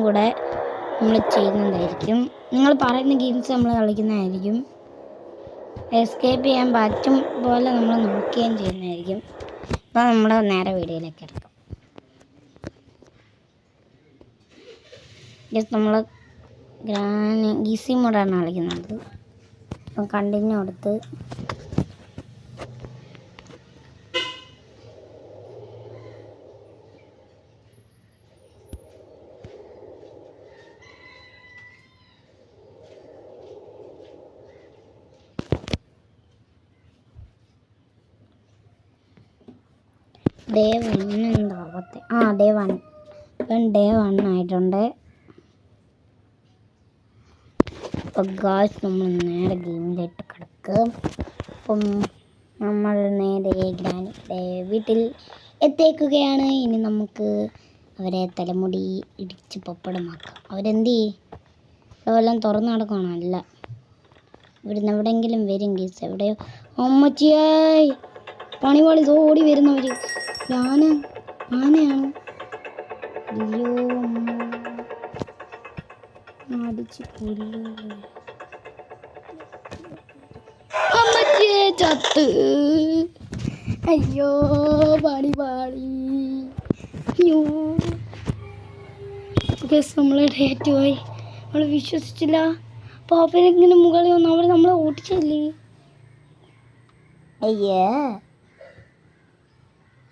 കൂടെ നമ്മൾ ചെയ്യുന്നതായിരിക്കും. നിങ്ങൾ പറയുന്ന ഗെയിംസ് നമ്മൾ കളിക്കുന്നതായിരിക്കും. എസ്കേപ്പ് ചെയ്യാൻ പറ്റും പോലെ നമ്മൾ നോക്കുകയും ചെയ്യുന്നതായിരിക്കും. അപ്പോൾ നമ്മൾ നേരെ വീഡിയോയിലേക്ക് എടുക്കാം. ജസ്റ്റ് നമ്മൾ ഈസി മോഡാണ് കളിക്കുന്നത്. അപ്പം കണ്ടിന്യൂ കൊടുത്ത് ഡേ 1 എന്താവത്തെ ഡേ 1 ഇപ്പം ഡേ 1 ആയിട്ടുണ്ട്. അപ്പോൾ ഗായ്സ് നമ്മൾ നേരെ ഗെയിമിലേക്ക് കിടക്കും. അപ്പം നമ്മൾ നേരെ ഗ്രാനിയുടെ വീട്ടിൽ എത്തിക്കുകയാണ്. ഇനി നമുക്ക് അവരെ തലമുടി ഇടിച്ച് പപ്പടമാക്കാം. അവരെന്ത് ഇതെല്ലാം തുറന്നു നടക്കണം. അല്ല, ഇവിടുന്ന് എവിടെയെങ്കിലും വരും ഗീസ്. എവിടെയോ അമ്മച്ചിയായി പണിവാളി ഓടി വരുന്നവർ. ആനയാണ്. അയ്യോ അടിച്ച് അമ്മച്ചിയെ ചത്ത്. അയ്യോ പണിവാളി. അയ്യോ നമ്മളെ ഡേറ്റ് പോയി. നമ്മൾ വിശ്വസിച്ചില്ല. പാപ്പനെങ്ങനെ മുകളിൽ വന്നു. അവർ നമ്മളെ ഓടിച്ചില്ലേ. അയ്യേ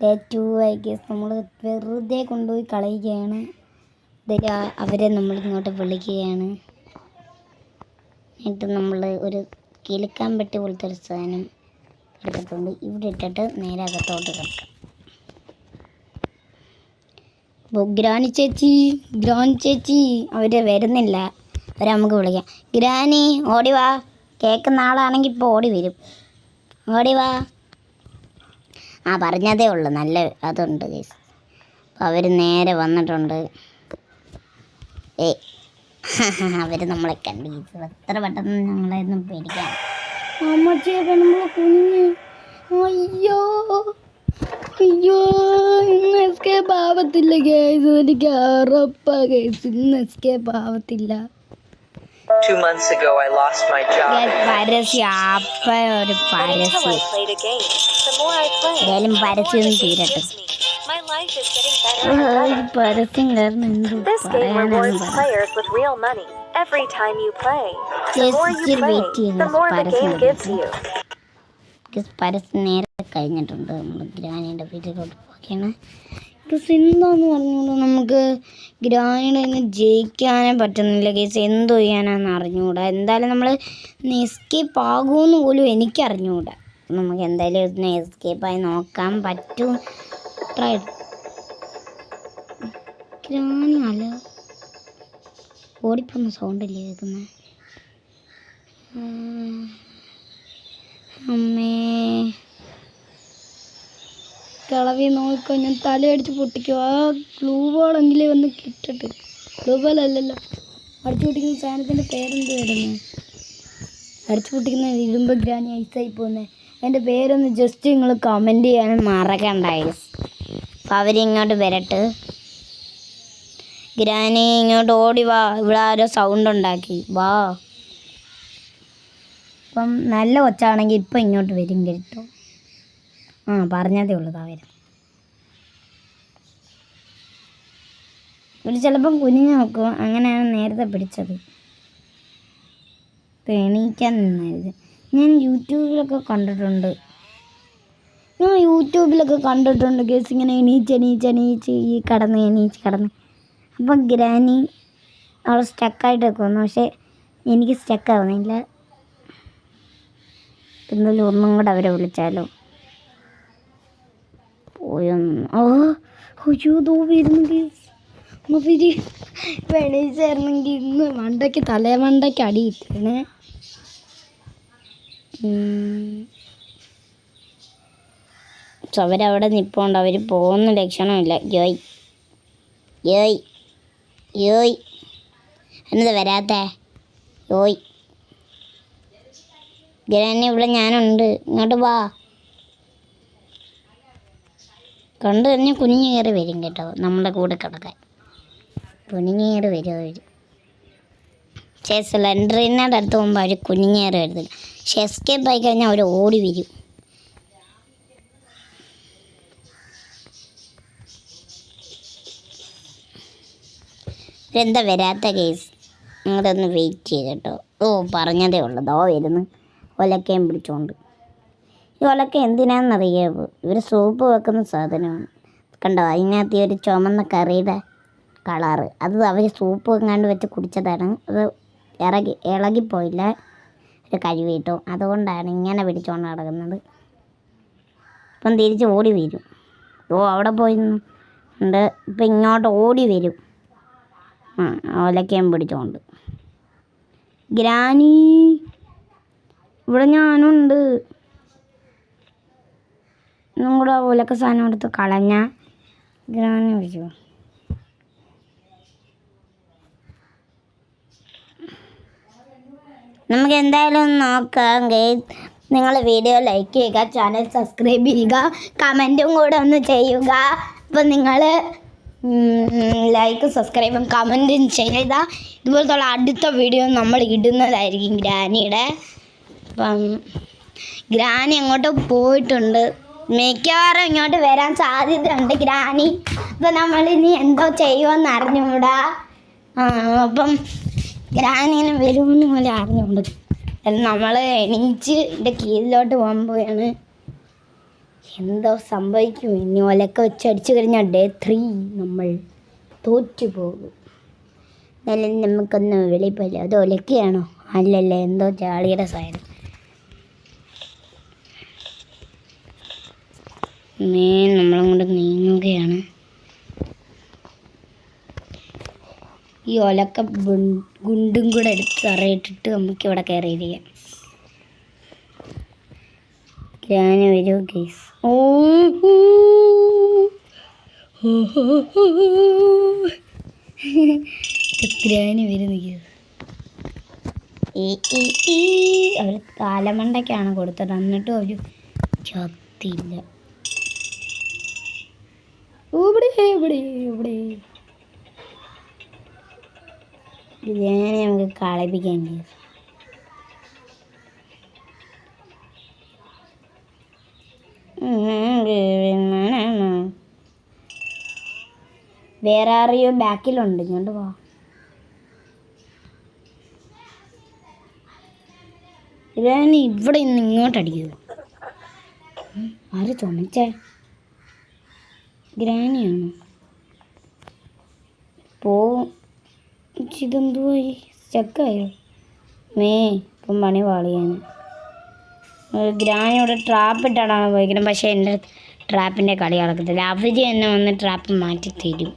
ഡേ 2 ആയി ഗെസ്. നമ്മൾ വെറുതെ കൊണ്ടുപോയി കളയുകയാണ്. അവരെ നമ്മളിങ്ങോട്ട് വിളിക്കുകയാണ്. എന്നിട്ട് നമ്മൾ ഒരു കിളിക്കാൻ പറ്റി പോലത്തെ ഒരു സാധനം എടുത്തിട്ടുണ്ട്. ഇവിടെ ഇട്ടിട്ട് നേരെ അകത്തോട്ട് കിടക്കാം. ഗ്രാനി ചേച്ചി അവർ വരുന്നില്ല. അവരെ നമുക്ക് വിളിക്കാം. ഗ്രാനി ഓടിവാ. കേൾക്കുന്ന ആളാണെങ്കിൽ ഇപ്പോൾ ഓടി വരും. ഓടിവാ. പറഞ്ഞതേ ഉള്ളൂ. നല്ല അതുണ്ട് ഗൈസ്. അപ്പോൾ അവർ നേരെ വന്നിട്ടുണ്ട്. അവർ നമ്മളെ കണ്ടു. എത്ര പെട്ടെന്ന് ഞങ്ങളെയൊന്നും പേടിക്കാം. അമ്മച്ചിയൊക്കെ നമ്മളെ കുഞ്ഞ്. അയ്യോ ഇന്ന് എസ്കേപ്പ് ആവത്തില്ല ഗൈസ്. എനിക്ക് ഉറപ്പാ ഗൈസ്, ഇന്ന് എസ്കേപ്പ് ആവത്തില്ല. 2 months ago, I lost my job. ഒരു പരസ്യം തീരട്ടെ. പരസ്യം കാരണം എന്ത് പറയാനാണ് പരസ്യം നേരെ കഴിഞ്ഞിട്ടുണ്ട്. നമ്മൾ ഗ്രാനിയുടെ വീട്ടിലോട്ട് പോവുകയാണ്. എന്താന്ന് പറഞ്ഞുകൂടാ. നമുക്ക് ഗ്രാനിയുടെ ഇന്ന് ജയിക്കാനേ പറ്റുന്നില്ല കേസ്. എന്തോ ചെയ്യാനാന്ന് അറിഞ്ഞുകൂടാ. എന്തായാലും നമ്മൾ എസ്കേപ്പ് ആകുമെന്ന് പോലും എനിക്കറിഞ്ഞുകൂടാ. നമുക്ക് എന്തായാലും ഇതിനെ എസ്കേപ്പായി നോക്കാൻ പറ്റും. ട്രൈ ഗ്രാനി അല്ല ഓടിപ്പോന്ന സൗണ്ടല്ലേ കേൾക്കുന്നത്. അമ്മേ കളവി നോക്കോ. ഞാൻ തലയടിച്ച് പൊട്ടിക്കും. ഗ്ലൂ ബോളെങ്കിലും ഒന്ന് കിട്ടട്ടെ. ഗ്ലൂ ബോളല്ലല്ലോ, അടിച്ചു പൊട്ടിക്കുന്ന സാധനത്തിൻ്റെ പേരെന്ത് വരുന്നത്? അടിച്ചു പൊട്ടിക്കുന്ന ഇരുമ്പ് ഗ്രാനി ഐസായി പോകുന്നത്. അതിൻ്റെ പേരൊന്ന് ജസ്റ്റ് നിങ്ങൾ കമൻറ്റ് ചെയ്യാനും മറക്കണ്ടായി. അപ്പോൾ അവരിങ്ങോട്ട് വരട്ടെ. ഗ്രാനി ഇങ്ങോട്ട് ഓടി വാ. ഇവിടെ ആരോ സൗണ്ട് ഉണ്ടാക്കി. വാ. അപ്പം നല്ല കൊച്ചാണെങ്കിൽ ഇപ്പം ഇങ്ങോട്ട് വരും കേട്ടോ. പറഞ്ഞതേ ഉള്ളൂ. വരും. ഒരു ചിലപ്പം കുനിഞ്ഞു നോക്കും. അങ്ങനെയാണ് നേരത്തെ പിടിച്ചത്. ഇപ്പം എണീക്കാൻ നിന്നായത് ഞാൻ യൂട്യൂബിലൊക്കെ കണ്ടിട്ടുണ്ട്. കേസ് ഇങ്ങനെ എണീച്ച് ഈ കടന്ന് അപ്പം ഗ്രാനി അവൾ സ്റ്റക്കായിട്ട് വെക്കുന്നു. പക്ഷേ എനിക്ക് സ്റ്റക്കാവുന്നില്ല. എന്തായാലും ഒന്നും കൂടെ അവരെ വിളിച്ചാലോ. അയ്യോ ദോ വരുന്നു കേസ്. വെണീച്ചായിരുന്നെങ്കിൽ ഇന്ന് തലമണ്ടയ്ക്ക് അടിയിട്ടാണ്. അവരവിടെ നിൽപ്പുണ്ട്. അവർ പോകുന്ന ലക്ഷണമില്ല. യോയ് എന്നത് വരാത്തേ. യോയ് ഗ്രാനി ഇവിടെ ഞാനുണ്ട്. ഇങ്ങോട്ട് വാ. കണ്ടു കഴിഞ്ഞാൽ കുഞ്ഞ് കയറി വരും കേട്ടോ നമ്മുടെ കൂടെ കിടക്കാൻ. കുനിഞ്ഞേറ് വരും അവർ. പക്ഷേ സിലിണ്ടറിൻ്റെ അടുത്ത് പോകുമ്പോൾ അവർ കുനിഞ്ഞേറ് വരുന്നില്ല. പക്ഷെ എസ്കേപ്പ് ആയി കഴിഞ്ഞാൽ അവർ ഓടി വരും. ഇതെന്താ വരാത്ത കേസ്? നിങ്ങളൊന്ന് വെയിറ്റ് ചെയ്ത് കേട്ടോ. ഓ പറഞ്ഞതേ ഉള്ളതോ വരുന്നു ഒലക്കയും പിടിച്ചോണ്ട്. ഈ ഒലക്ക എന്തിനാണെന്നറിയാമോ? ഇവർ സൂപ്പ് വെക്കുന്ന സാധനമാണ്. കണ്ടോ, അതിനകത്ത് ഒരു ചുമന്ന കറിയുടെ കളറ്. അത് അവർ സൂപ്പ് എങ്ങാണ്ട് വെച്ച് കുടിച്ചതാണ്. അത് ഇളകിപ്പോയില്ല, ഒരു കഴിവിട്ടു. അതുകൊണ്ടാണ് ഇങ്ങനെ പിടിച്ചുകൊണ്ട് നടക്കുന്നത്. ഇപ്പം തിരിച്ച് ഓടി വരും. ഓ അവിടെ പോയിട്ടുണ്ട്. ഇപ്പം ഇങ്ങോട്ട് ഓടി വരും. ഒലക്കയും പിടിച്ചോണ്ട്. ഗ്രാനി, ഇവിടെ ഞാനുണ്ട്. ഇന്നും കൂടെ ഒലക്ക സാധനം എടുത്ത് കളഞ്ഞ ഗ്രാനി പിടിച്ചു. നമുക്ക് എന്തായാലും നോക്കാം ഗൈസ്. നിങ്ങൾ വീഡിയോ ലൈക്ക് ചെയ്യുക, ചാനൽ സബ്സ്ക്രൈബ് ചെയ്യുക, കമൻറ്റും കൂടെ ഒന്ന് ചെയ്യുക. അപ്പം നിങ്ങൾ ലൈക്ക് സബ്സ്ക്രൈബും കമൻറ്റും ചെയ്താൽ ഇതുപോലത്തുള്ള അടുത്ത വീഡിയോ നമ്മൾ ഇടുന്നതായിരിക്കും ഗ്രാനിയുടെ. അപ്പം ഗ്രാനി അങ്ങോട്ട് പോയിട്ടുണ്ട്. മിക്കവാറും ഇങ്ങോട്ട് വരാൻ സാധ്യതയുണ്ട് ഗ്രാനി. അപ്പം നമ്മളിനി എന്തോ ചെയ്യുമെന്ന് അറിഞ്ഞുകൂടാ. അപ്പം ഗ്രാനിനെ വരുമെന്ന് പോലെ അറിഞ്ഞുകൊണ്ട് നമ്മൾ എണീച്ച് എൻ്റെ കീഴിലോട്ട് പോകാൻ പോയാണ്. എന്തോ സംഭവിക്കും. ഇനി ഒലക്ക വെച്ച് അടിച്ചു കഴിഞ്ഞാൽ Day 3 നമ്മൾ തോറ്റു പോകും. എന്നാലും നമുക്കൊന്ന് വെളിപ്പല്ല. അത് ഒലക്കയാണോ? അല്ലല്ലേ, എന്തോ ചാളിയുടെ സൈഡ്. നമ്മളങ്ങോട്ട് നീങ്ങുകയാണ്. ഈ ഒലക്ക ഗുണ്ടും കൂടെ എടുത്ത് തറയിട്ടിട്ട് നമുക്കിവിടെ കയറിയിരിക്കാം. ഗ്രാനി വരൂ ഗൈസ്. ഗ്രാനി വരുന്നു. അവർ താലമണ്ടയ്ക്കാണ് കൊടുത്തത്, എന്നിട്ടും ഒരു ചത്തില്ല. ഇവിടെ ഗ്രാനി നമുക്ക് കളിപ്പിക്കാൻ. വേറെ ആരെയോ ബാക്കിലുണ്ട്. ഇങ്ങോട്ട് പോ. ഗ്രാനി ഇവിടെ ഇന്ന് ഇങ്ങോട്ടടിക്കുക. ആര് ചുമച്ചേ? ഗ്രാനിയാണോ? പോവും. ഇതെന്തുപോയി? സ്റ്റക്കായോ? ഇപ്പം പണി പാളിയാണ്. ഗ്രാനിയോടെ ട്രാപ്പ് ഇട്ടാണ് പോയിക്കണം. പക്ഷേ എൻ്റെ ട്രാപ്പിൻ്റെ കളി നടക്കത്തില്ല. അവർ തന്നെ വന്ന് ട്രാപ്പ് മാറ്റി തരും.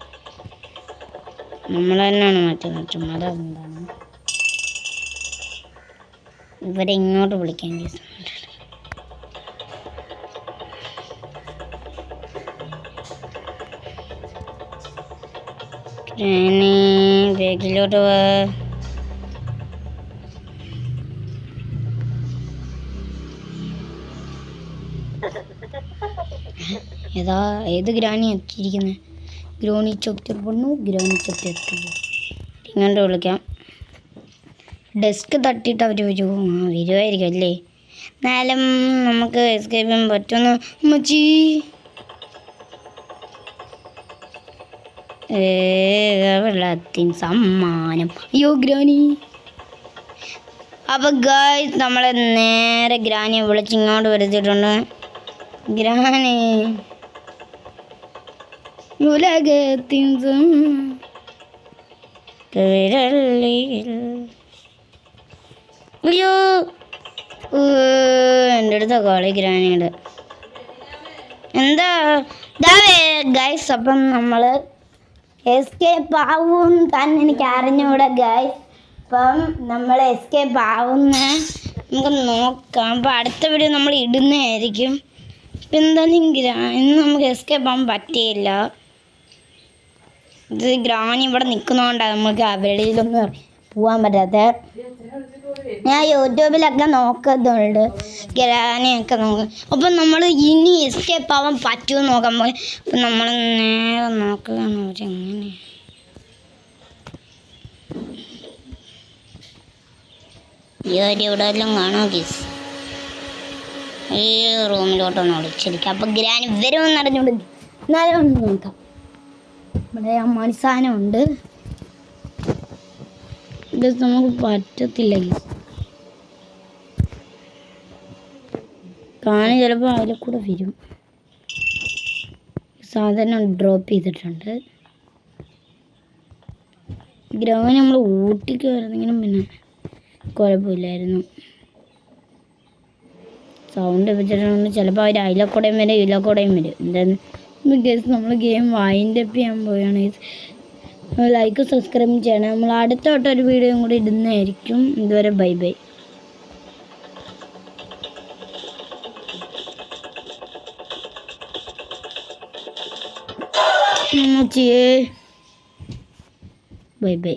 നമ്മൾ തന്നെയാണ് മാറ്റുന്നത്. ചുമ്മാ എന്താണ് ഇവരെ ഇങ്ങോട്ട് വിളിക്കാൻ കേസുണ്ട്. ഗ്രാനി ബാഗിലോട്ട് വാ. ഏത് ഗ്രാനി എത്തിയിരിക്കുന്നത്? ഗ്രോണി ചൊക്തിർ പൊണ്ണു, ഗ്രോണി ചൊക്തിർ ഇങ്ങോട്ട് വിളിക്കാം. ഡെസ്ക് തട്ടിയിട്ട് അവർ വരുമോ? വരുമായിരിക്കും അല്ലേ. എന്നാലും നമുക്ക് എസ്കേപ്പ് ചെയ്യാൻ പറ്റുമെന്ന് മച്ചി. വെള്ളത്തിൻ സമ്മാനം. അയ്യോ ഗ്രാനി. അപ്പോൾ ഗായ്സ് നമ്മളെ നേരെ ഗ്രാനിയെ വിളിച്ചിങ്ങോട്ട് വരുത്തിയിട്ടുണ്ട്. ഗ്രാനി ഉലകത്തിൻ അയ്യോ എൻ്റെ അടുത്ത കളി ഗ്രാനിയുടെ. എന്താ ഗൈസ്? അപ്പം നമ്മൾ എസ്കേപ്പ് ആവും തന്നെ എനിക്ക് അറിഞ്ഞൂടെ ഗൈസ്. അപ്പം നമ്മൾ എസ്കേപ്പ് ആവുന്ന നമുക്ക് നോക്കാം. അപ്പം അടുത്ത വീഡിയോ നമ്മൾ ഇടുന്നതായിരിക്കും. ഇപ്പം എന്തായാലും ഇന്ന് നമുക്ക് എസ്കേപ്പ് ആവാൻ പറ്റിയില്ല. ഇത് ഗ്രാനി ഇവിടെ നിൽക്കുന്നതുകൊണ്ടാണ് നമുക്ക് വെളിയിലൊന്നും പോകാൻ പറ്റാത്ത. ഞാൻ യൂട്യൂബിലൊക്കെ നോക്കുന്നുണ്ട് ഗ്രാനിയൊക്കെ നോക്കും. അപ്പം നമ്മൾ ഇനി എസ്കേപ്പ് ആവാൻ പറ്റുമോ നോക്കാൻ പോയി. അപ്പം നമ്മൾ നേരെ നോക്കുകയെന്ന് വെച്ചാൽ എങ്ങനെ ഈ ഒരു ഇവിടെ എല്ലാം കാണാം ഗീസ്. ഈ റൂമിലോട്ടൊന്ന് ഒളിച്ചിരിക്കാം. അപ്പം ഗ്രാനി വരുമെന്ന് അറിഞ്ഞുകൊണ്ട് എന്നാലും ഒന്ന് നോക്കാം. ഇവിടെ അമ്മാണി സാധനം ഉണ്ട്. ഇത് നമുക്ക് പറ്റത്തില്ല ഗീസ്. കാണി ചിലപ്പോൾ അതിൽ കൂടെ വരും. സാധനം ഡ്രോപ്പ് ചെയ്തിട്ടുണ്ട്. ഗ്രാനി നമ്മൾ ഊട്ടിക്ക് വരുന്നെങ്കിലും പിന്നെ കുഴപ്പമില്ലായിരുന്നു. സൗണ്ട് വെച്ചിട്ടുണ്ട്. ചിലപ്പോൾ അവർ അതിലക്കൂടെയും വരും ഇതിലക്കൂടെയും വരും. എന്തായാലും ഗേസ് നമ്മൾ ഗെയിം വൈൻഡ് അപ്പ് ചെയ്യാൻ പോവുകയാണ്. ലൈക്ക് സബ്സ്ക്രൈബ് ചെയ്യണം. നമ്മൾ അടുത്തോട്ടൊരു വീഡിയോയും കൂടി ഇടുന്നതായിരിക്കും. ഇതുവരെ ബൈ ബൈ. Bye bye.